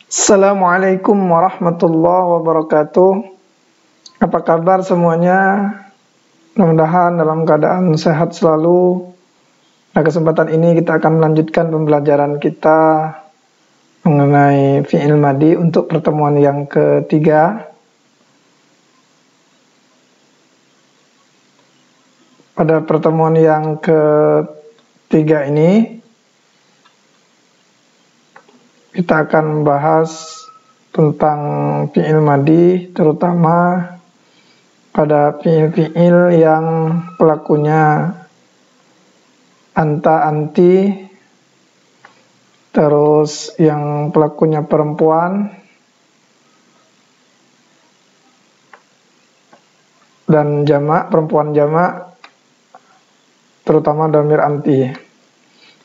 Assalamualaikum warahmatullahi wabarakatuh. Apa kabar semuanya? Mudah-mudahan dalam keadaan sehat selalu. Pada kesempatan ini kita akan melanjutkan pembelajaran kita mengenai fi'il madi untuk pertemuan yang ketiga. Pada pertemuan yang ketiga ini kita akan membahas tentang fi'il madi, terutama pada fi'il-fi'il yang pelakunya anta, anti, terus yang pelakunya perempuan, dan jamak, perempuan jamak, terutama dhamir anti.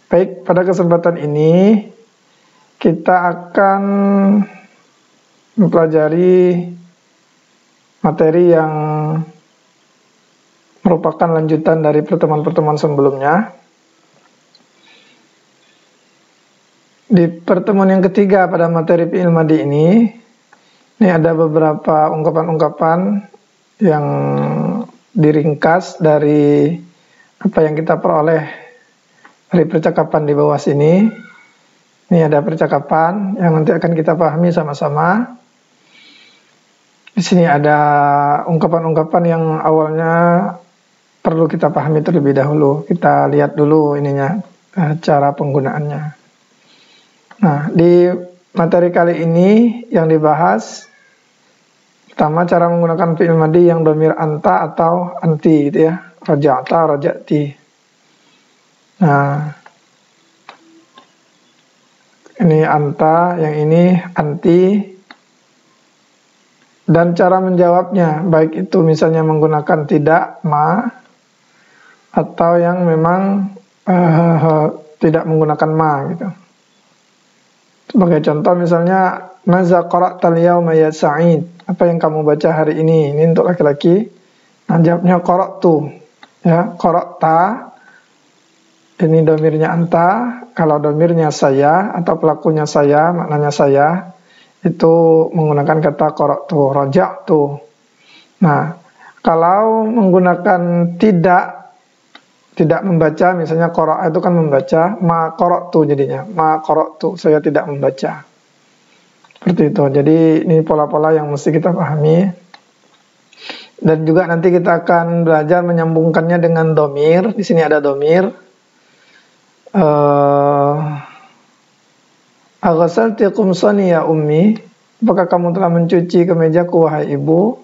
Baik, pada kesempatan ini kita akan mempelajari materi yang merupakan lanjutan dari pertemuan-pertemuan sebelumnya. Di pertemuan yang ketiga pada materi fi'il madi ini ada beberapa ungkapan-ungkapan yang diringkas dari apa yang kita peroleh dari percakapan di bawah sini. Ini ada percakapan yang nanti akan kita pahami sama-sama. Di sini ada ungkapan-ungkapan yang awalnya perlu kita pahami terlebih dahulu. Kita lihat dulu ininya, cara penggunaannya. Nah, di materi kali ini yang dibahas pertama cara menggunakan fi'il madi yang dhamir anta atau anti gitu ya. Raja'ta, raja'ti. Nah, ini anta, yang ini anti. Dan cara menjawabnya, baik itu misalnya menggunakan tidak, ma, atau yang memang tidak menggunakan ma gitu. Sebagai contoh misalnya, maza qara'tal yawma ya Sa'id, apa yang kamu baca hari ini? Ini untuk laki-laki. Nah, jawabnya qara'tu, ya, qara'ta. Ini domirnya anta. Kalau domirnya saya atau pelakunya saya, maknanya saya, itu menggunakan kata qara'tu, raja'tu. Nah, kalau menggunakan tidak membaca, misalnya qara'a itu kan membaca, ma qara'tu jadinya, ma qara'tu, saya tidak membaca. Seperti itu. Jadi ini pola-pola yang mesti kita pahami. Dan juga nanti kita akan belajar menyambungkannya dengan domir. Di sini ada domir. Aghasalti qumsani ya ummi, apakah kamu telah mencuci kemejaku wahai ibu?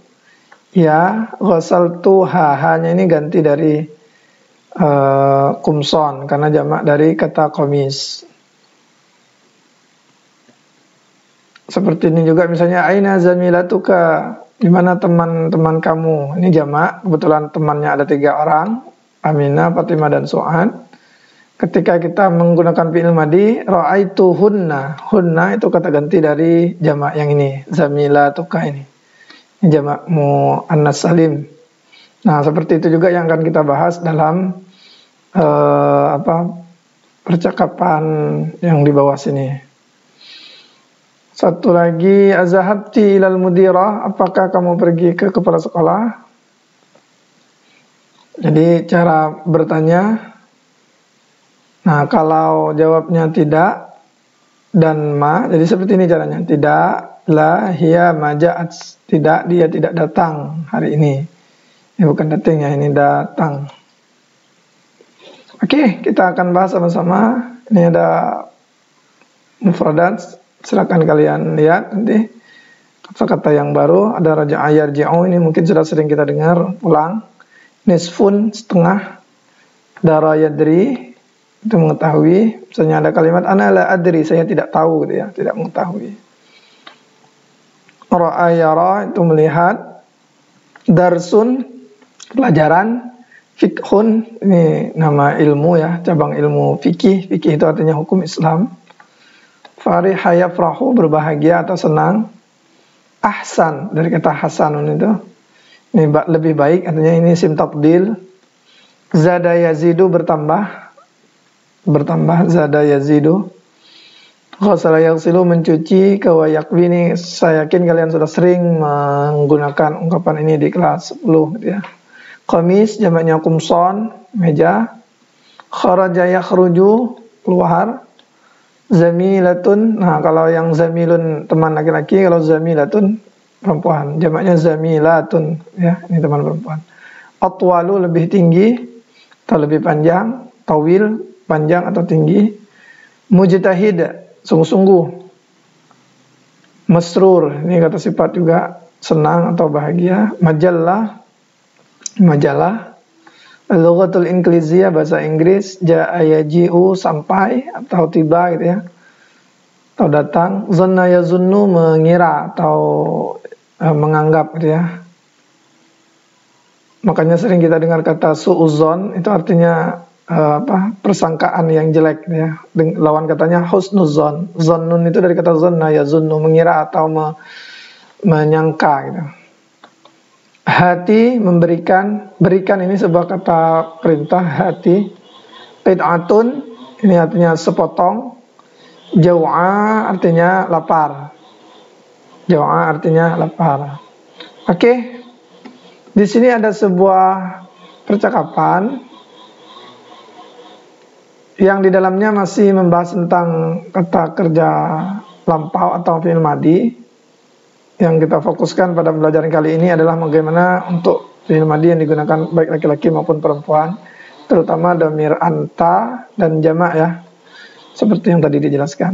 Ya, ghasaltuha, hanya ini ganti dari kumson karena jamak dari kata qamis. Seperti ini juga misalnya aina zamilatuka, di mana teman-teman kamu? Ini jamak, kebetulan temannya ada 3 orang, Aminah, Fatimah, dan Su'ad. Ketika kita menggunakan fi'il madi, ra'aituhunna, hunna itu kata ganti dari jamak yang ini, zamilatuka ini. Ini jamak muannas salim. Nah, seperti itu juga yang akan kita bahas dalam percakapan yang di bawah sini. Satu lagi, azahabti ilal mudirah, apakah kamu pergi ke kepala sekolah? Jadi cara bertanya. Nah, kalau jawabnya tidak dan ma, jadi seperti ini caranya. Tidak, la, hiya, maja'at. Tidak, dia tidak datang hari ini. Ini bukan datang ya, ini datang. Oke, kita akan bahas sama-sama. Ini ada mufradat. Silakan kalian lihat nanti. Kata-kata yang baru. Ada raja'a yarji'u, ini mungkin sudah sering kita dengar. Ulang. Nisfun, setengah. Dara yadri, itu mengetahui. Misalnya ada kalimat ana la adri, saya tidak tahu gitu ya, tidak mengetahui. Ra'a yara, itu melihat. Darsun, pelajaran. Fiqhun, ini nama ilmu ya, cabang ilmu fikih. Fikih itu artinya hukum Islam. Fariha yafrahu, berbahagia atau senang. Ahsan, dari kata hasanun itu, ini lebih baik, artinya ini sim tafdil. Zada yazidu, bertambah zada yazidu. Ghasala yaghsilu mencuci, ke wa yakwi ini saya yakin kalian sudah sering menggunakan ungkapan ini di kelas 10 gitu ya. Qamis jamaknya qumsan, meja. Kharaja yakhruju, keluar. Zamilatun, nah kalau yang zamilun teman laki-laki, kalau zamilatun perempuan, jamaknya zamilatun ya, ini teman perempuan. Atwalu lebih tinggi atau lebih panjang, tawil panjang atau tinggi. Mujtahid sungguh-sungguh. Masrur, ini kata sifat juga, senang atau bahagia. Majallah, majalah. Lughatul Ingliziyah, bahasa Inggris. Ja'a yaji'u, sampai atau tiba gitu ya, atau datang. Zanna yazunnu, mengira atau menganggap gitu ya. Makanya sering kita dengar kata su'uzon, itu artinya persangkaan yang jelek gitu ya. Lawan katanya husnuzon. Zonnun itu dari kata zanna yazunnu, mengira atau menyangka gitu. Hati, memberikan, berikan ini sebuah kata perintah, hati. Qid'atun, ini artinya sepotong. Jau'a artinya lapar. Jau'a artinya lapar. Oke. Di sini ada sebuah percakapan yang di dalamnya masih membahas tentang kata kerja lampau atau fi'il madhi. Yang kita fokuskan pada pembelajaran kali ini adalah bagaimana untuk fi'il madhi yang digunakan baik laki-laki maupun perempuan, terutama dhamir anta dan jamak ya, seperti yang tadi dijelaskan.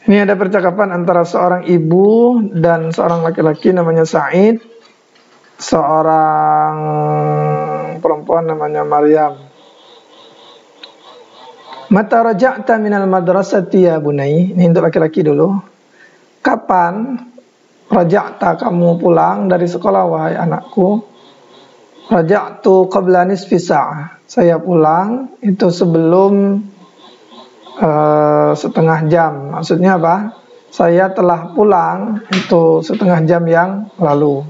Ini ada percakapan antara seorang ibu dan seorang laki-laki namanya Sa'id, seorang perempuan namanya Maryam. Mata raja'ta minal madrasati ya bunai, ini untuk laki-laki dulu. Kapan raja'ta, kamu pulang dari sekolah wahai anakku? Raja'tu qabla nisfi sa'ah, saya pulang itu sebelum setengah jam. Maksudnya apa? Saya telah pulang itu setengah jam yang lalu.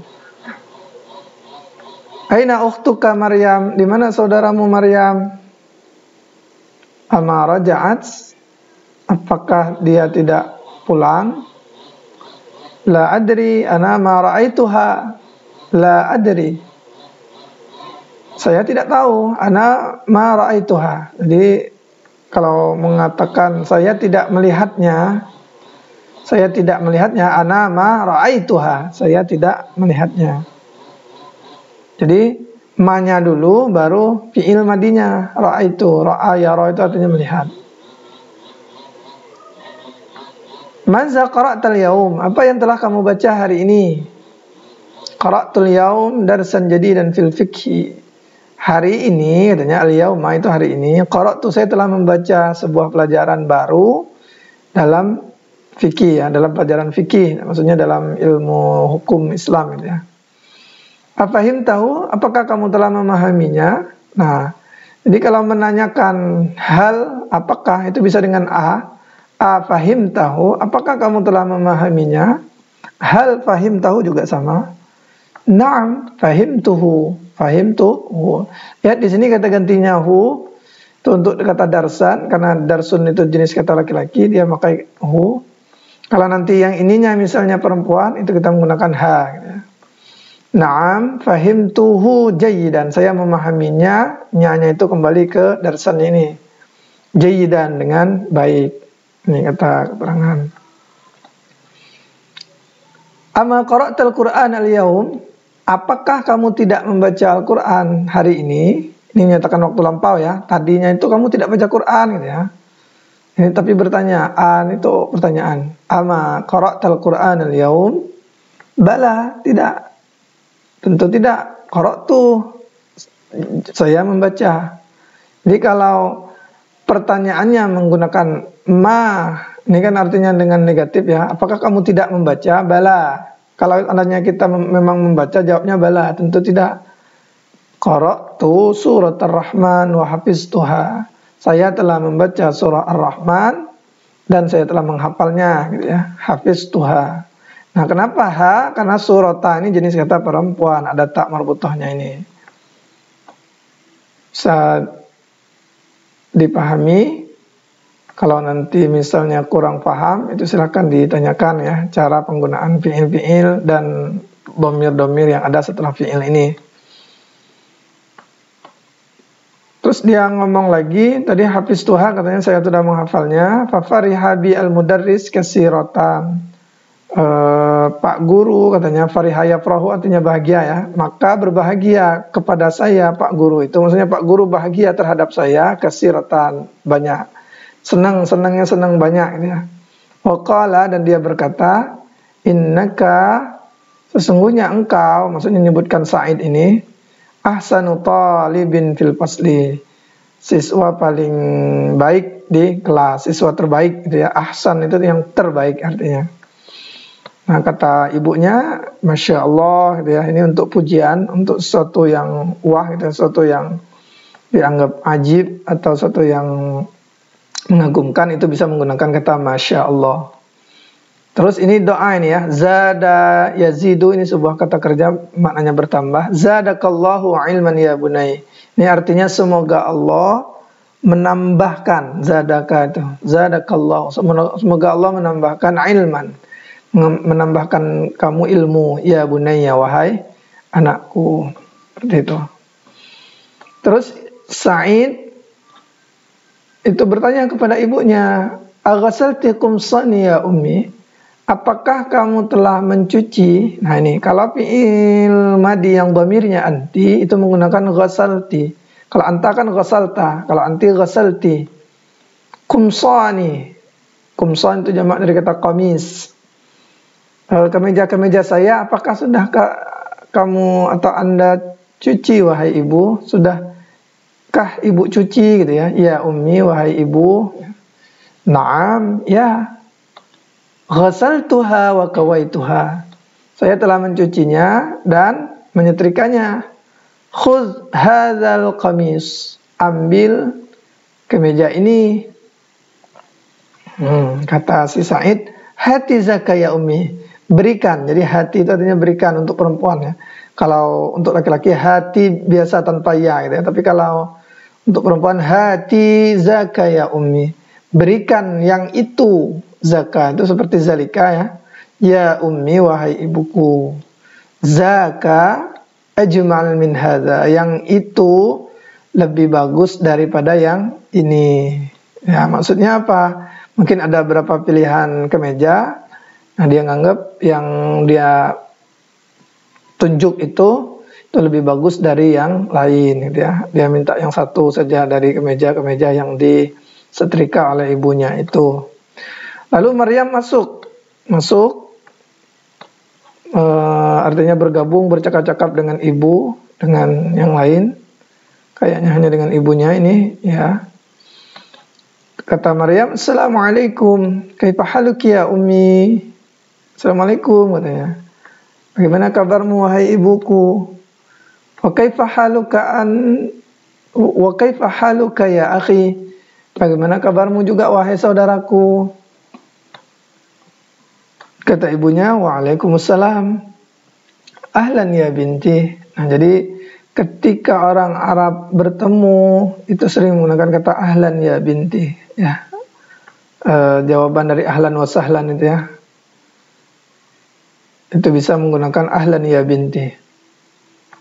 Aina ukhtuka Maryam, di mana saudaramu Maryam? Ama raja'at, apakah dia tidak pulang? La adri ana ma ra'aituha. La adri, saya tidak tahu. Ana ma ra'aituha. Jadi kalau mengatakan saya tidak melihatnya, ana ma ra'aituha, saya tidak melihatnya. Jadi ma-nya dulu baru fi'il madinya. Ra'aitu, ra'a yara itu artinya melihat. Maza qara'tal yaum, apa yang telah kamu baca hari ini? Qara'tul yaum darsan jadidan fil fiqhi. Hari ini, katanya al-yauma itu hari ini. Qara'tu, saya telah membaca sebuah pelajaran baru dalam fikih ya, dalam pelajaran fikih, maksudnya dalam ilmu hukum Islam gitu ya. Afahim tahu, apakah kamu telah memahaminya? Nah, jadi kalau menanyakan hal apakah itu bisa dengan afahim tahu, apakah kamu telah memahaminya? Hal fahim tahu juga sama. Naam fahimtuhu, fahimtuhu. Ya, di sini kata gantinya hu itu untuk kata darsan, karena darsun itu jenis kata laki-laki, dia pakai hu. Kalau nanti yang ininya misalnya perempuan, itu kita menggunakan ha gitu ya. Naam fahimtuhu jayidan, saya memahaminya, nya-nya itu kembali ke darsan ini. Jayidan, dengan baik. Ini kata keterangan. Ama qara'tal Qur'an al-yaum, apakah kamu tidak membaca Al-Quran hari ini? Ini menyatakan waktu lampau ya. Tadinya itu kamu tidak baca Quran gitu ya. Ini tapi bertanyaan, itu pertanyaan. Ama qara'tal Qur'an al-yaum? Bala, tidak. Tentu tidak. Qara'tu, saya membaca. Jadi kalau pertanyaannya menggunakan ma, ini kan artinya dengan negatif ya. Apakah kamu tidak membaca? Bala. Kalau andainya kita memang membaca, jawabnya bala. Tentu tidak. Qara'tu surat Ar-Rahman wa hafiztuha. Saya telah membaca surah Ar-Rahman dan saya telah menghafalnya gitu ya. Hafiztuha. Nah, kenapa ha? Karena surata ini jenis kata perempuan, ada tak marbutahnya ini. Bisa dipahami Kalau nanti misalnya kurang paham, itu silakan ditanyakan ya cara penggunaan fiil-fiil dan domir-domir yang ada setelah fiil ini. Terus dia ngomong lagi, tadi hafiz tuha katanya saya sudah menghafalnya. Fafariha bi al-mudarris kasiratan. Pak guru katanya farihaya farahu artinya bahagia ya. Maka berbahagia kepada saya Pak guru. Itu maksudnya Pak guru bahagia terhadap saya kasiratan, banyak. Senangnya senang banyak gitu ya. Waqala, dan dia berkata, innaka, sesungguhnya engkau, maksudnya menyebutkan Sa'id ini, ahsanu talibin fil fasli, siswa paling baik di kelas, siswa terbaik gitu ya. Ahsan itu yang terbaik artinya. Nah kata ibunya, Masya Allah gitu ya, ini untuk pujian, untuk sesuatu yang wah gitu, sesuatu yang dianggap ajib atau sesuatu yang mengagumkan, itu bisa menggunakan kata Masya Allah. Terus ini doa ini ya, zada yazidu, ini sebuah kata kerja maknanya bertambah. Zadakallahu ilman ya bunai. Ini artinya semoga Allah menambahkan, zadaka itu, zadakallahu, semoga Allah menambahkan ilman, menambahkan kamu ilmu ya bunai, ya wahai anakku. Seperti itu. Terus Sa'id itu bertanya kepada ibunya, aghasalti qumsani ya ummi, apakah kamu telah mencuci? Nah ini, kalau fi'il madi yang dhamirnya anti, itu menggunakan ghasalti. Kalau anta kan ghasalta, kalau anti ghasalti. Qumsani, qumsan itu jamak dari kata qamis. Kemeja-kemeja saya, apakah sudah kamu atau anda cuci wahai ibu? Sudahkah ibu cuci gitu ya? Ya ummi, wahai ibu. Naam, ya. Ghasaltuha wa kawaituha. Saya telah mencucinya dan menyetrikanya. Khudh hadzal qamis. Ambil kemeja ini. Kata si Sa'id, hati zaka ya ummi. Berikan. Jadi hati itu artinya berikan untuk perempuan ya. Kalau untuk laki-laki hati biasa tanpa ya gitu ya. Tapi kalau untuk perempuan hati zaka ya ummi. Berikan yang itu, zakat itu seperti zalika ya. Ya ummi, wahai ibuku. Zaka ajmal min hadza, yang itu lebih bagus daripada yang ini. Ya, maksudnya apa? Mungkin ada beberapa pilihan kemeja. Nah, dia nganggap yang dia tunjuk itu lebih bagus dari yang lain gitu ya. Dia minta yang satu saja dari kemeja-kemeja yang disetrika oleh ibunya itu. Lalu Maryam masuk, artinya bergabung, bercakap-cakap dengan ibu, dengan yang lain. Kayaknya hanya dengan ibunya ini, ya. Kata Maryam, Assalamualaikum, kaifa haluki ya ummi? Assalamualaikum katanya. Bagaimana kabarmu wahai ibuku? Wa kaifa haluka ya akhi? Bagaimana kabarmu juga wahai saudaraku? Kata ibunya, waalaikumsalam. Ahlan ya binti. Nah, jadi ketika orang Arab bertemu itu sering menggunakan kata ahlan ya binti. Ya, jawaban dari ahlan wa sahlan itu ya. Itu bisa menggunakan ahlan ya binti.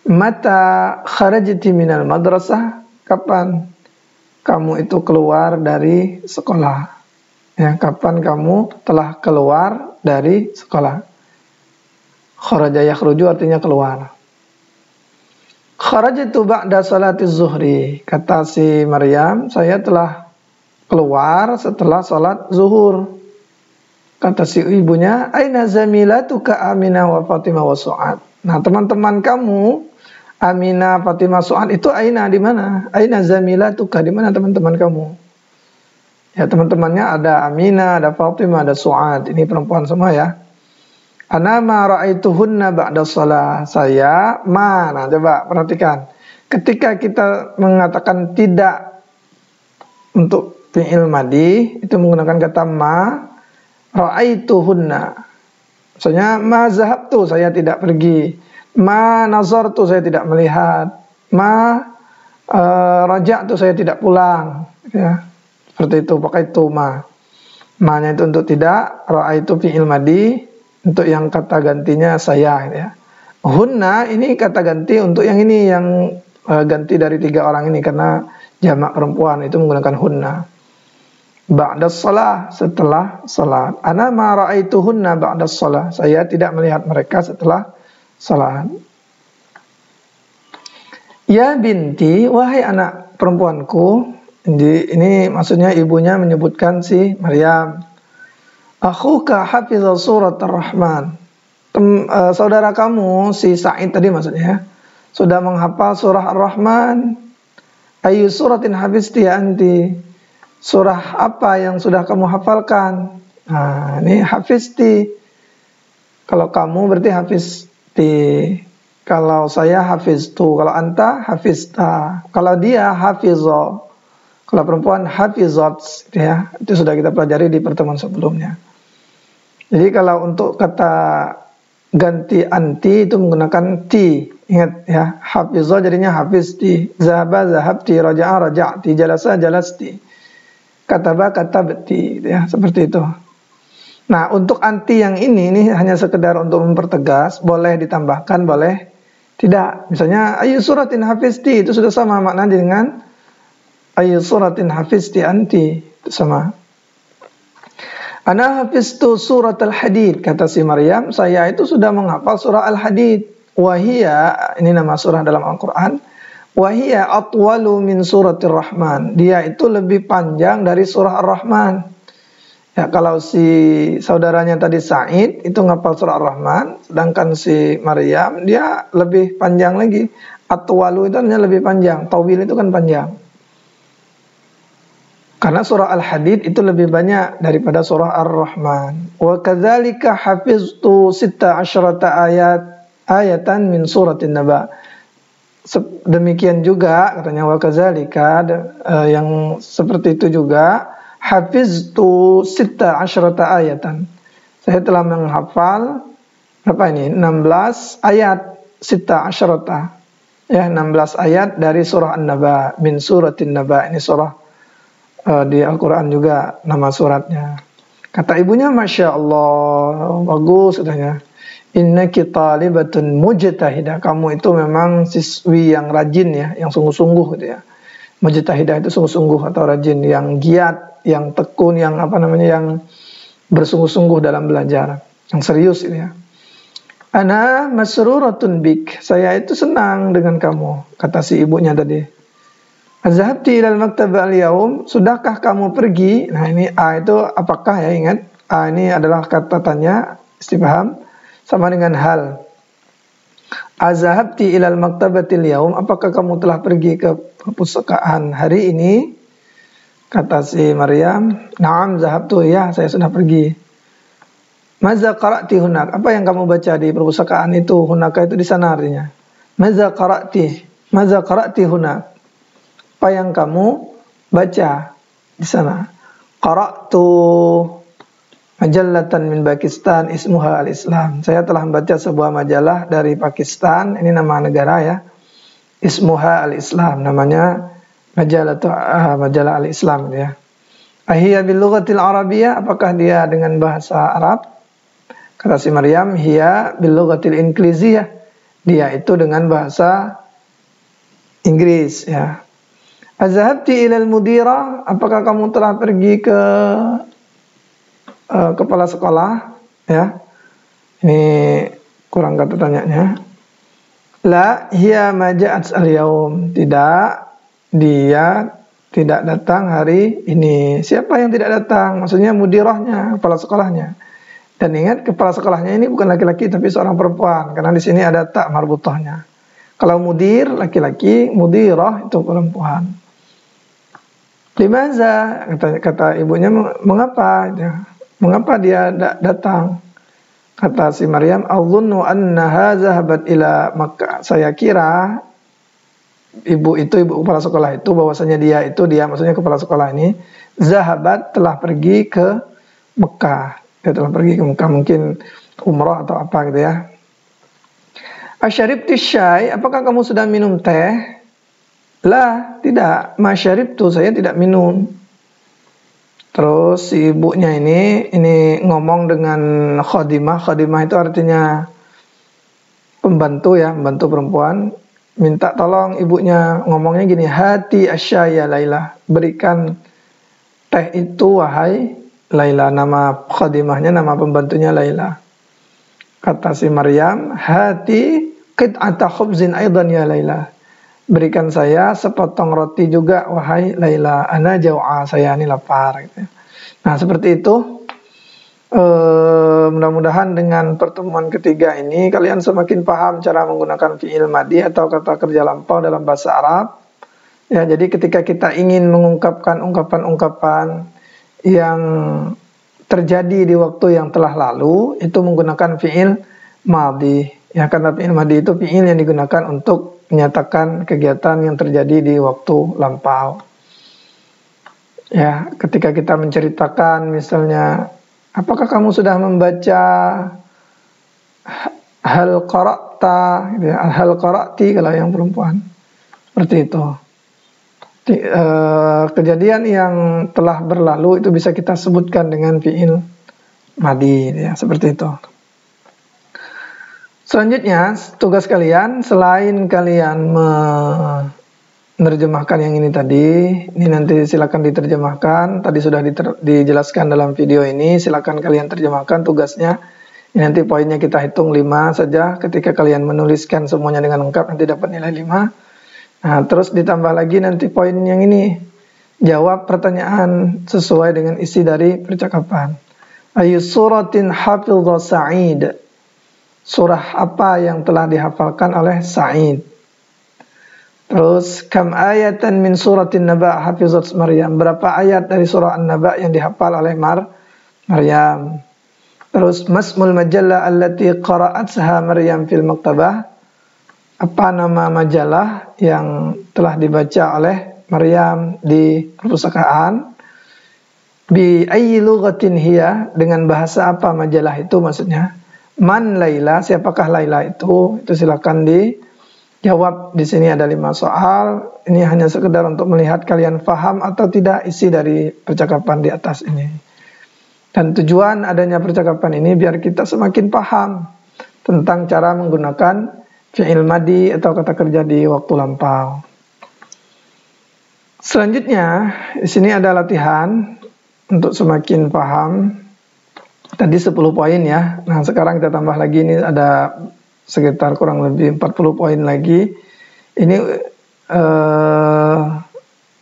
Mata kharajti minal madrasah? Kapan kamu itu keluar dari sekolah? Ya, kapan kamu telah keluar dari sekolah? Kharaja yakhruju artinya keluar. Kharajtu ba'da salatiz zuhri. Kata si Maryam, saya telah keluar setelah salat zuhur. Kata si ibunya, aina zamilatuka Aminah wa Fatimah wa Su'ad. Nah, teman-teman kamu Aminah, Fatimah, Su'ad itu aina di mana? Aina zamilatuka, di mana teman-teman kamu? Ya, teman-temannya ada Aminah, ada Fatimah, ada Su'ad. Ini perempuan semua ya. Ana ma ra'aituhunna ba'da shalah. Saya mana? Coba perhatikan. Ketika kita mengatakan tidak untuk fi'il madi, itu menggunakan kata ma, ra'aituhunna. Maksudnya ma zahabtu, saya tidak pergi. Ma nazartu, saya tidak melihat. Ma raja'tu, saya tidak pulang. Ya. Seperti itu, pakai itu ma. Ma-nya itu untuk tidak, ra'aitu fi'il madi, untuk yang kata gantinya saya gitu ya. Hunna ini kata ganti untuk yang ini, yang ganti dari 3 orang ini, karena jamak perempuan itu menggunakan hunna. Ba'da shalah, setelah salat. Ana ma ra'aituhunna ba'da shalah, saya tidak melihat mereka setelah salat. Ya binti, wahai anak perempuanku. Ini maksudnya ibunya menyebutkan si Maryam. Akhuka hafiza surat ar-Rahman. Saudara kamu si Sa'id tadi maksudnya sudah menghafal surah Ar-Rahman. Ayu suratin hafizti anti. Surah apa yang sudah kamu hafalkan? Nah, ini hafizti. Kalau kamu berarti hafizti. Kalau saya hafiztu. Kalau anta hafizta. Kalau dia hafizo. Kalau perempuan hafizat, ya, itu sudah kita pelajari di pertemuan sebelumnya. Jadi kalau untuk kata ganti anti itu menggunakan ti. Ingat ya, hafizah jadinya hafizti, zahaba zahabti, raja'a raja'ti, jalasa jalasti, kataba katabti, ya, seperti itu. Nah, untuk anti yang ini hanya sekedar untuk mempertegas, boleh ditambahkan, boleh tidak. Misalnya ayu suratin hafizti itu sudah sama makna dengan ayu suratin hafizti anti, itu sama. Ana hafiztu surat al-hadid, kata si Maryam, saya itu sudah menghafal surah al-hadid. Wahia, ini nama surah dalam Al-Quran. Wahia atwalu min suratir Rahman. Dia itu lebih panjang dari surah Ar-Rahman. Ya, kalau si saudaranya tadi Sa'id itu ngapal surah Ar-Rahman, sedangkan si Maryam dia lebih panjang lagi. Atwalu itu hanya lebih panjang, tawil itu kan panjang. Karena surah Al-Hadid itu lebih banyak daripada surah Ar-Rahman. Wa kadzalika hafiztu 16 ayatan min suratin Naba. Demikian juga katanya wa kadzalika, yang seperti itu juga hafiztu 16 ayatan. Saya telah menghafal berapa ini? 16 ayat 16. Ya, 16 ayat dari surah An-Naba, min suratin Naba. Ini surah di Al-Quran juga nama suratnya. Kata ibunya, Masya Allah, bagus katanya. Innaki talibatun mujtahidah. Kamu itu memang siswi yang rajin ya, yang sungguh-sungguh gitu ya. Mujtahidah itu sungguh-sungguh atau rajin, yang giat, yang tekun, yang yang bersungguh-sungguh dalam belajar, yang serius ini ya. Ana masruratun bik. Saya itu senang dengan kamu, kata si ibunya tadi. Azhabti ilal maktab al-yaum, sudahkah kamu pergi? Nah, ini a itu apakah ya, ingat. A ini adalah kata tanya istifham sama dengan hal. Azhabti ilal maktabatil yaum, apakah kamu telah pergi ke perpustakaan hari ini? Kata si Maryam, na'am zahabtu, ya, saya sudah pergi. Maza qara'ti hunak, apa yang kamu baca di perpustakaan itu? Hunaka itu di sana artinya. Maza qara'ti hunak, apa yang kamu baca di sana? Qara'tu majallatan min Pakistan ismuha al-Islam. Saya telah membaca sebuah majalah dari Pakistan, ini nama negara ya. Ismuha al-Islam, namanya majalah al-Islam ya. Ahiya bil lughatil arabiyyah, apakah dia dengan bahasa Arab? Kata si Maryam, hiya bil lughatil ingliziyah. Dia itu dengan bahasa Inggris ya. Azhabti ilal mudira, apakah kamu telah pergi ke kepala sekolah ya. Ini kurang kata tanyanya. La hiya maja'at al-yaum, tidak, dia tidak datang hari ini. Siapa yang tidak datang? Maksudnya mudirahnya, kepala sekolahnya. Dan ingat, kepala sekolahnya ini bukan laki-laki tapi seorang perempuan, karena di sini ada tak marbutahnya. Kalau mudir laki-laki, mudirah itu perempuan. Limaza, kata ibunya, mengapa dia datang? Kata si Maryam, A'udhunnu annaha zahabat ila Makkah. Saya kira ibu kepala sekolah itu, bahwasanya dia maksudnya kepala sekolah ini, zahabat telah pergi ke Mekah. Dia telah pergi ke Mekah, mungkin umrah atau apa gitu ya. Asyaribti syai, apakah kamu sudah minum teh? Lah, tidak. Masyaribtu, saya tidak minum. Terus si ibunya ini ngomong dengan khadimah. Khadimah itu artinya pembantu ya, pembantu perempuan. Minta tolong ibunya, ngomongnya gini, hati asyaya Laila, berikan teh itu wahai Laila. Nama khadimahnya, nama pembantunya Laila. Kata si Maryam, hati qit'ata khubzin aidan ya Laila, berikan saya sepotong roti juga wahai Laila, ana jau'a, saya ini lapar gitu. Nah seperti itu. Mudah-mudahan dengan pertemuan ketiga ini kalian semakin paham cara menggunakan fi'il madhi atau kata kerja lampau dalam bahasa Arab. Ya, jadi ketika kita ingin mengungkapkan ungkapan-ungkapan yang terjadi di waktu yang telah lalu, itu menggunakan fi'il madhi. Ya, karena fi'il madhi itu fi'il yang digunakan untuk menyatakan kegiatan yang terjadi di waktu lampau. Ya, ketika kita menceritakan misalnya, apakah kamu sudah membaca hal qara'ta, gitu ya, hal qara'ti kalau yang perempuan, seperti itu. Kejadian yang telah berlalu itu bisa kita sebutkan dengan fi'il madhi, ya, seperti itu. Selanjutnya, tugas kalian selain kalian menerjemahkan yang ini tadi, ini nanti silakan diterjemahkan. Tadi sudah dijelaskan dalam video ini, silakan kalian terjemahkan tugasnya. Ini nanti poinnya kita hitung 5 saja. Ketika kalian menuliskan semuanya dengan lengkap nanti dapat nilai 5. Nah, terus ditambah lagi nanti poin yang ini, jawab pertanyaan sesuai dengan isi dari percakapan. Ayu suratin hafidha Sa'id, surah apa yang telah dihafalkan oleh Sa'id. Terus kam ayatan min suratin Naba hafizat Maryam, berapa ayat dari surah An-Naba yang dihafal oleh Maryam. Terus masmul majallah allati qara'atha Maryam fil maktabah, apa nama majalah yang telah dibaca oleh Maryam di perpustakaan. Bi ayyi lughatin hiya, dengan bahasa apa majalah itu maksudnya. Man Laila, siapakah Laila itu silakan dijawab. Di sini ada 5 soal. Ini hanya sekedar untuk melihat kalian paham atau tidak isi dari percakapan di atas ini. Dan tujuan adanya percakapan ini biar kita semakin paham tentang cara menggunakan fi'il madhi atau kata kerja di waktu lampau. Selanjutnya, di sini ada latihan untuk semakin paham. Tadi 10 poin ya. Nah, sekarang kita tambah lagi, ini ada sekitar kurang lebih 40 poin lagi. Ini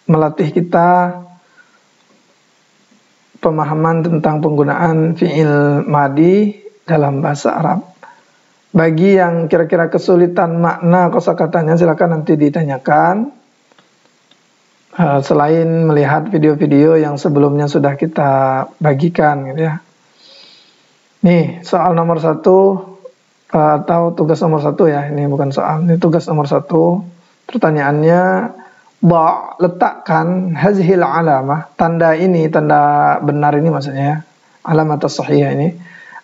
melatih kita pemahaman tentang penggunaan fi'il madhi dalam bahasa Arab. Bagi yang kira-kira kesulitan makna kosakatanya, silakan nanti ditanyakan. Selain melihat video-video yang sebelumnya sudah kita bagikan gitu ya. Nih, soal nomor 1 atau tugas nomor 1 ya, ini bukan soal, ini tugas nomor 1. Pertanyaannya, letakkan hazhil alamah, tanda ini, tanda benar ini maksudnya ya, alamat as-sahihah ini,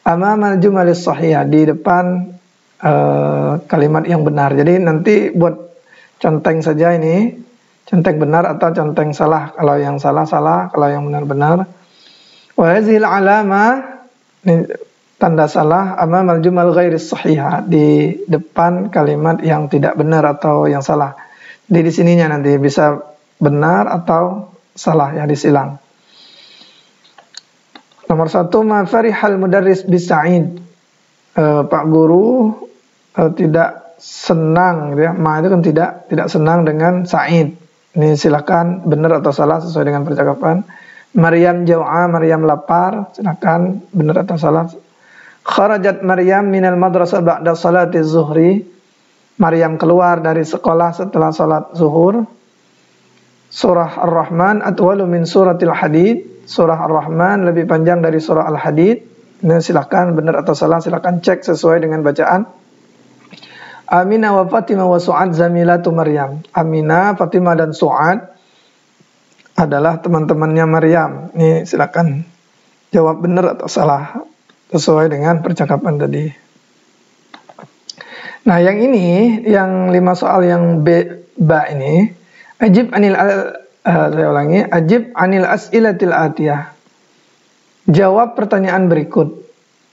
amamal jumalis sahihah, di depan kalimat yang benar. Jadi nanti buat conteng saja ini, conteng benar atau conteng salah. Kalau yang salah, salah. Kalau yang benar, benar. Wa hazhil alamah, ini tanda salah, amamal jumal ghairis sahihah, di depan kalimat yang tidak benar atau yang salah. Di sininya nanti bisa benar atau salah ya, disilang. Nomor 1, ma farihal mudarris bisa'id. Pak guru tidak senang ya. Ma itu kan tidak senang dengan Sa'id. Ini silakan benar atau salah sesuai dengan percakapan. Maryam jau'a, Maryam lapar, silakan benar atau salah. Kharajat Maryam minal madrasah ba'da salati zuhri, Maryam keluar dari sekolah setelah salat zuhur. Surah Ar-Rahman atwalu min suratil Hadid, surah Ar-Rahman lebih panjang dari surah Al-Hadid. Ini silakan benar atau salah, silakan cek sesuai dengan bacaan. Aminah wa Fatimah wa Su'ad zamilatu Maryam. Aminah, Fatimah dan Su'ad adalah teman-temannya Maryam. Ini silakan jawab benar atau salah sesuai dengan percakapan tadi. Nah, yang ini, yang 5 soal yang ba ini, ajib anil ajib anil as'ilatil atiyah. jawab pertanyaan berikut.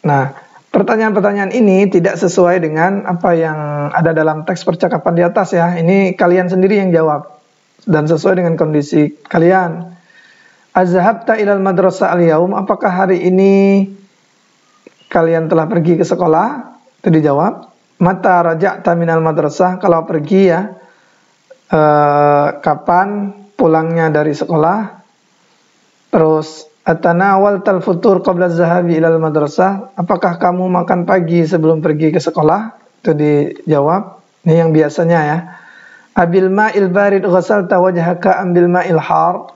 Nah, pertanyaan-pertanyaan ini tidak sesuai dengan apa yang ada dalam teks percakapan di atas ya. Ini kalian sendiri yang jawab dan sesuai dengan kondisi kalian. Azhabta ilal madrasah al-yaum, apakah hari ini kalian telah pergi ke sekolah? Itu dijawab. Mata raja'ta minal madrasah, kalau pergi ya, kapan pulangnya dari sekolah? Terus atanawaltal futur qabla zahabi ilal madrasah, apakah kamu makan pagi sebelum pergi ke sekolah? Itu dijawab. Ini yang biasanya ya. Abil ma'il barid ghasalta wajhaka ambil ma'il har,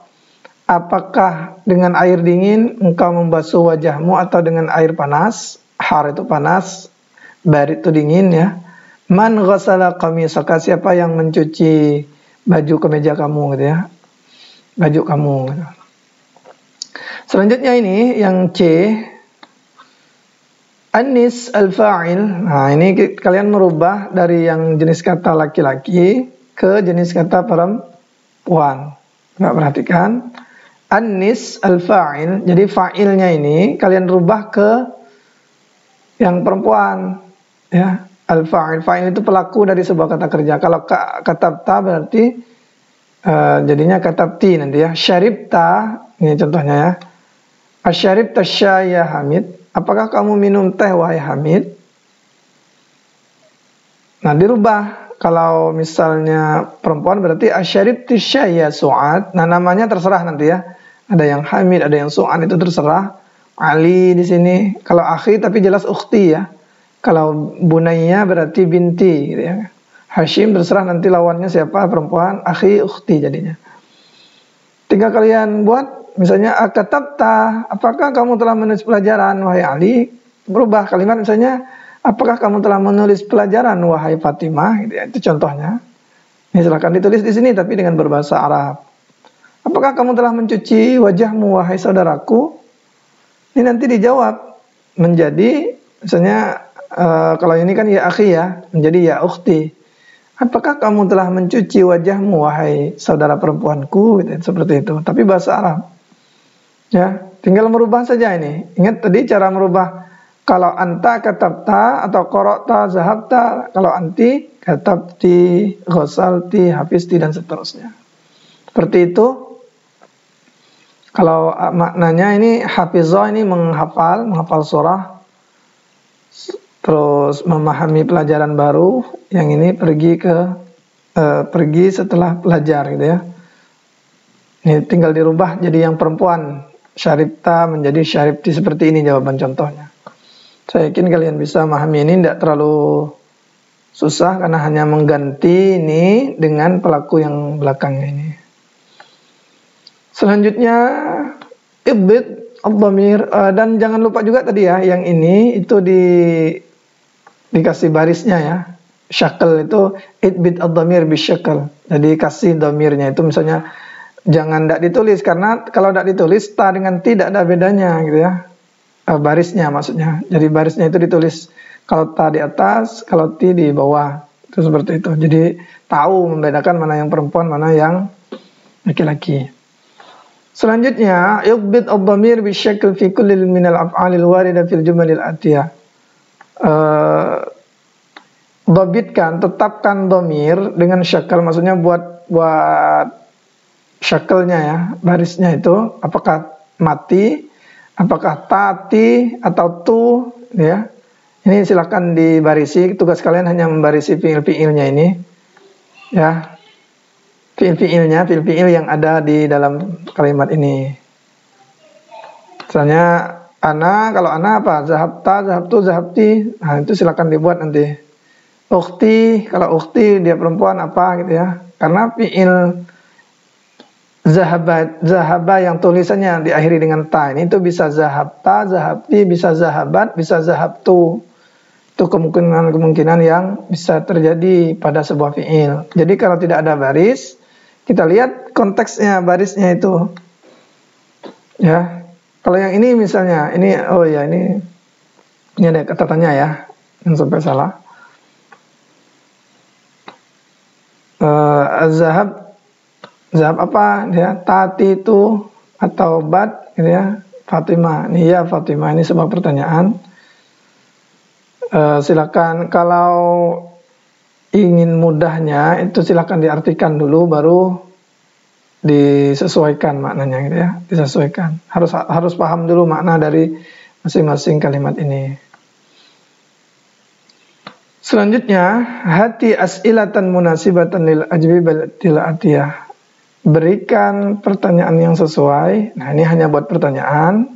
apakah dengan air dingin engkau membasuh wajahmu atau dengan air panas? Har itu panas, barid itu dingin ya. Man ghasala qamisaka, siapa yang mencuci baju kemeja kamu gitu ya, baju kamu gitu. Selanjutnya ini yang C, Anis al-fa'il. Nah, ini kalian merubah dari yang jenis kata laki-laki ke jenis kata perempuan. Nggak perhatikan. Anis al-fa'il. Jadi fa'ilnya ini kalian rubah ke yang perempuan. Ya, al-fa'il. Fa'il itu pelaku dari sebuah kata kerja. Kalau katabta berarti jadinya katabti nanti ya. Syaribta, ini contohnya ya. Asyaribta syai ya Hamid, apakah kamu minum teh wahai Hamid? Nah, dirubah. Kalau misalnya perempuan berarti asyaribti syai ya Su'ad. Nah, namanya terserah nanti ya. Ada yang Hamid, ada yang Su'ad, itu terserah. Ali di sini. Kalau akhi tapi jelas ukhti ya. Kalau Bunayya berarti binti gitu ya. Hashim terserah nanti lawannya siapa, perempuan, akhi, ukhti jadinya. Tinggal kalian buat. Misalnya akatabta, apakah kamu telah menulis pelajaran wahai Ali? Berubah kalimat misalnya, apakah kamu telah menulis pelajaran wahai Fatimah? Gitu ya, itu contohnya. Ini silakan ditulis di sini tapi dengan berbahasa Arab. Apakah kamu telah mencuci wajahmu wahai saudaraku? Ini nanti dijawab menjadi misalnya kalau ini kan ya akhi ya, menjadi ya ukhti. Apakah kamu telah mencuci wajahmu wahai saudara perempuanku? Gitu, seperti itu. Tapi bahasa Arab. Ya, tinggal merubah saja ini. Ingat tadi cara merubah. Kalau anta katabta atau qara'ta zahabta, kalau anti katabti, ghasalti, hafizti dan seterusnya. Seperti itu. Kalau maknanya ini hafizah, ini menghafal surah. Terus memahami pelajaran baru. Yang ini pergi setelah belajar gitu ya. Ini tinggal dirubah jadi yang perempuan. Syaribta menjadi syaribti, seperti ini jawaban contohnya. Saya yakin kalian bisa memahami ini, tidak terlalu susah karena hanya mengganti ini dengan pelaku yang belakangnya ini. Selanjutnya ibid ad-dhamir, dan jangan lupa juga tadi ya, yang ini itu dikasih barisnya ya. Syakal itu ibid ad-dhamir bisyakal. Jadi kasih dhamirnya itu misalnya jangan tidak ditulis, karena kalau tidak ditulis ta dengan tidak ada bedanya gitu ya, barisnya maksudnya. Jadi barisnya itu ditulis kalau ta di atas, kalau ti di bawah, itu seperti itu. Jadi tahu membedakan mana yang perempuan, mana yang laki-laki. Selanjutnya yuqbid ad-dhamir bisyakl fi kulli min al-af'alil warida fil jumalil atiyah. Dhabitkan, tetapkan dhamir dengan syakal, maksudnya buat syakalnya ya, barisnya itu apakah mati, apakah tati atau tu ya. Ini silakan dibarisi, tugas kalian hanya membarisi fiil-fiilnya ini ya. Fiil-fiil yang ada di dalam kalimat ini. Misalnya ana, kalau ana apa? Zahabta, zahabtu, zahabti. Nah, itu silakan dibuat nanti. Ukhti, kalau ukhti dia perempuan apa gitu ya. Karena fiil zahaba yang tulisannya diakhiri dengan ta ini itu bisa zahabta, zahabti, bisa zahabat, bisa zahabtu. Itu kemungkinan yang bisa terjadi pada sebuah fiil. Jadi kalau tidak ada baris, kita lihat konteksnya barisnya itu. Ya. Kalau yang ini misalnya, ini oh ya ini ada catatannya ya, yang sampai salah. Zahab apa ya, tati itu atau bat gitu ya, Fatimah. Ini ya Fatimah, ini sebuah pertanyaan. Silakan kalau ingin mudahnya itu silakan diartikan dulu baru disesuaikan maknanya gitu ya, disesuaikan. Harus paham dulu makna dari masing-masing kalimat ini. Selanjutnya, hati as'ilatan munasibatan lil ajwibatil atiyah. Berikan pertanyaan yang sesuai. Nah, ini hanya buat pertanyaan.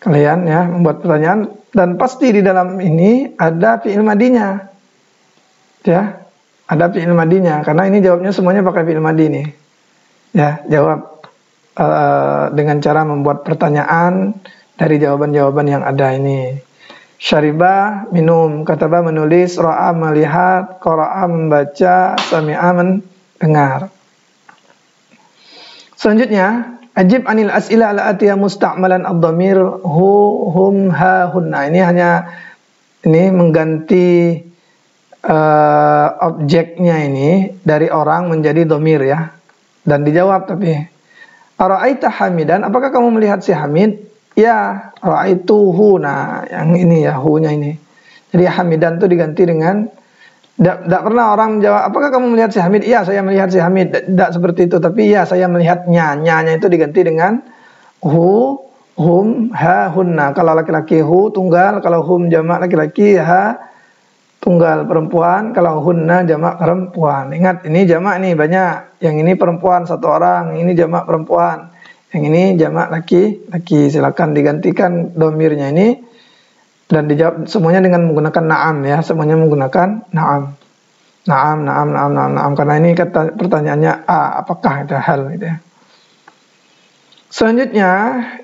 Kalian ya membuat pertanyaan dan pasti di dalam ini ada fi'il madinya. Ya, ada fi'il madinya karena ini jawabnya semuanya pakai fi'il madi nih. Ya, jawab dengan cara membuat pertanyaan dari jawaban-jawaban yang ada ini. Syariba minum, kataba menulis, ra'a melihat, qara'a membaca, sami'a mendengar. Selanjutnya, ajib anil as'ila ala atiyah musta'malan ad-dhamir hu, hum, ha, hunna. Ini hanya mengganti objeknya ini dari orang menjadi dhamir ya. Dan dijawab tapi ara'aita hamidan, apakah kamu melihat si Hamid? Ya, ra'aituhu. Nah, yang ini ya, hu-nya ini. Jadi hamidan itu diganti dengan tidak pernah orang menjawab, apakah kamu melihat si Hamid? Iya, saya melihat si Hamid. Tidak seperti itu, tapi ya saya melihatnya. Nya-nya itu diganti dengan hu, hum, ha, hunna. Kalau laki-laki hu tunggal, kalau hum jamak laki-laki, ha tunggal perempuan, kalau hunna jamak perempuan. Ingat, ini jamak nih banyak. Yang ini perempuan satu orang, ini jamak perempuan. Yang ini jamak laki-laki. Silakan digantikan domirnya ini dan dijawab semuanya dengan menggunakan na'am ya. Semuanya menggunakan na'am. Na'am. Karena ini kata pertanyaannya apakah ada hal gitu ya. Selanjutnya,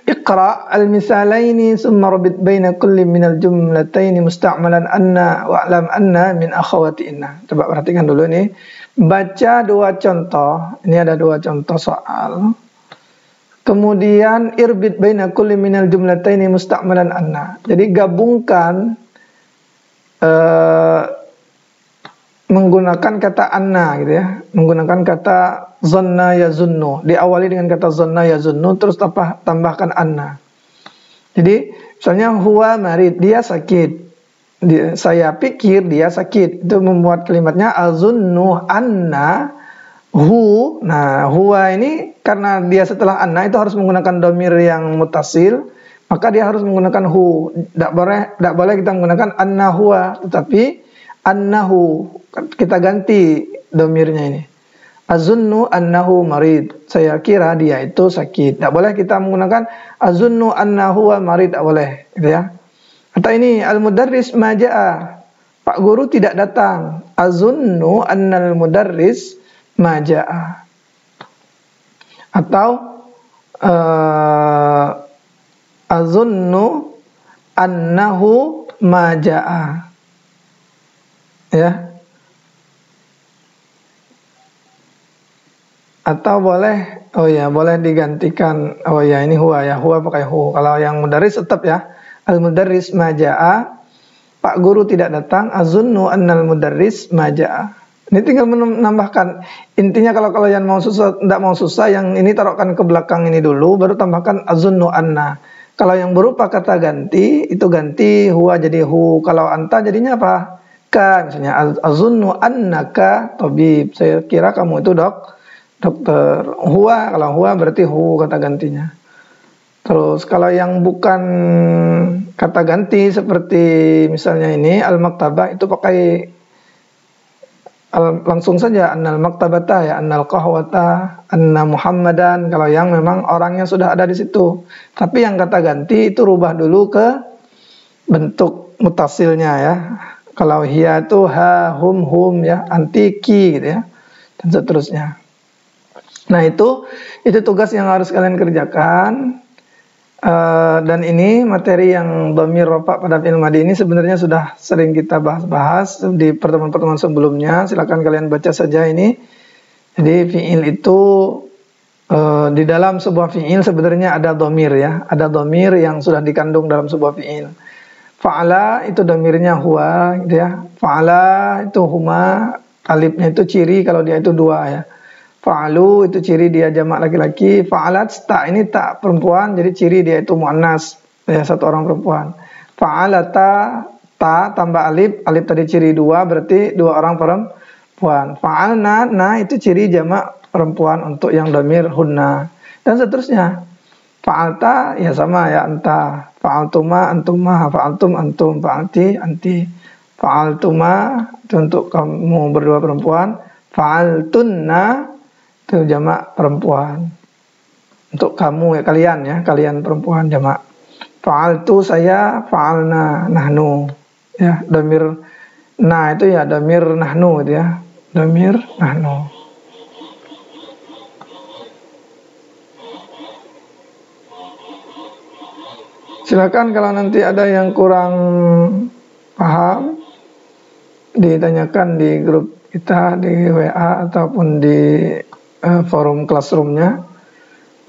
iqra al-misalaini summa rabit baina kulli minal jumlataini musta'malan anna wa'lam anna min akhawati inna. Coba perhatikan dulu nih. Baca dua contoh. Ini ada dua contoh soal. Kemudian irbit baina kulli minal jumlataini musta'malan anna. Jadi gabungkan menggunakan kata anna gitu ya. Menggunakan kata zanna yazunnu. Diawali dengan kata zanna yazunnu terus tambahkan anna. Jadi misalnya huwa marid, dia sakit. Saya pikir dia sakit. Itu membuat kalimatnya azunnu anna hu. Nah, huwa ini karena dia setelah anna itu harus menggunakan dhamir yang mutasil, maka dia harus menggunakan hu. Tidak boleh kita menggunakan anna huwa, tetapi annahu. Kita ganti dhamirnya ini. Azunnu annahu marid. Saya kira dia itu sakit. Tidak boleh kita menggunakan azunnu annahu marid, tidak boleh, gitu ya. Atau ini al-mudarris maja'a. Pak guru tidak datang. Azunnu annal mudarris maja'a. Atau azunnu annahu maja'a. Ya. Atau boleh boleh digantikan ini huwa ya, huwa pakai hu. Kalau yang mudarris tetap ya, al-mudarris maja'a. Pak guru tidak datang, azunnu annal mudarris maja'a. Ini tinggal menambahkan. Intinya kalau kalian mau susah, tidak mau susah, yang ini taruhkan ke belakang ini dulu, baru tambahkan azunnu anna. Kalau yang berupa kata ganti, itu ganti huwa jadi hu. Kalau anta jadinya apa? Ka, misalnya azunnu annaka tabib. Saya kira kamu itu dokter. Huwa, kalau huwa berarti hu kata gantinya. Terus kalau yang bukan kata ganti seperti misalnya ini al-maktabah, itu pakai langsung saja annal maktabata ya, annal qahwata, anna muhammadan. Kalau yang memang orangnya sudah ada di situ. Tapi yang kata ganti itu rubah dulu ke bentuk mutasilnya ya. Kalau hiya itu ha, hum ya, antiki gitu ya, dan seterusnya. Nah itu tugas yang harus kalian kerjakan. Dan ini materi yang dhamir rafa pada fi'il madhi ini sebenarnya sudah sering kita bahas di pertemuan-pertemuan sebelumnya. Silakan kalian baca saja ini. Jadi fi'il itu di dalam sebuah fi'il sebenarnya ada dhamir ya, ada dhamir yang sudah dikandung dalam sebuah fi'il. Fa'ala itu dhamirnya huwa gitu ya. Fa'ala itu huma, alifnya itu ciri kalau dia itu dua ya. Fa'alu itu ciri dia jamak laki-laki. Fa'alat ta ini tak perempuan, jadi ciri dia itu muannas, ya satu orang perempuan. Fa'alata ta tambah alif, alif tadi ciri dua, berarti dua orang perempuan. Fa'alna na itu ciri jamak perempuan untuk yang dhamir hunna, dan seterusnya. Fa'alta ya sama ya anta, fa'altuma antuma, fa'altum antum, fa'alti anti, fa'altuma itu untuk kamu berdua perempuan, fa'altunna itu jamak perempuan untuk kamu ya, kalian perempuan jamak. Fa'altu saya, fa'alna nahnu, ya dhamir na itu ya dhamir nahnu itu ya, dhamir nahnu. Silakan kalau nanti ada yang kurang paham, ditanyakan di grup kita di WA ataupun di forum classroomnya.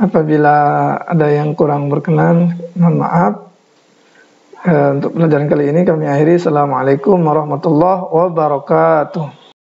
Apabila ada yang kurang berkenan, mohon maaf. Untuk pelajaran kali ini kami akhiri. Assalamualaikum warahmatullahi wabarakatuh.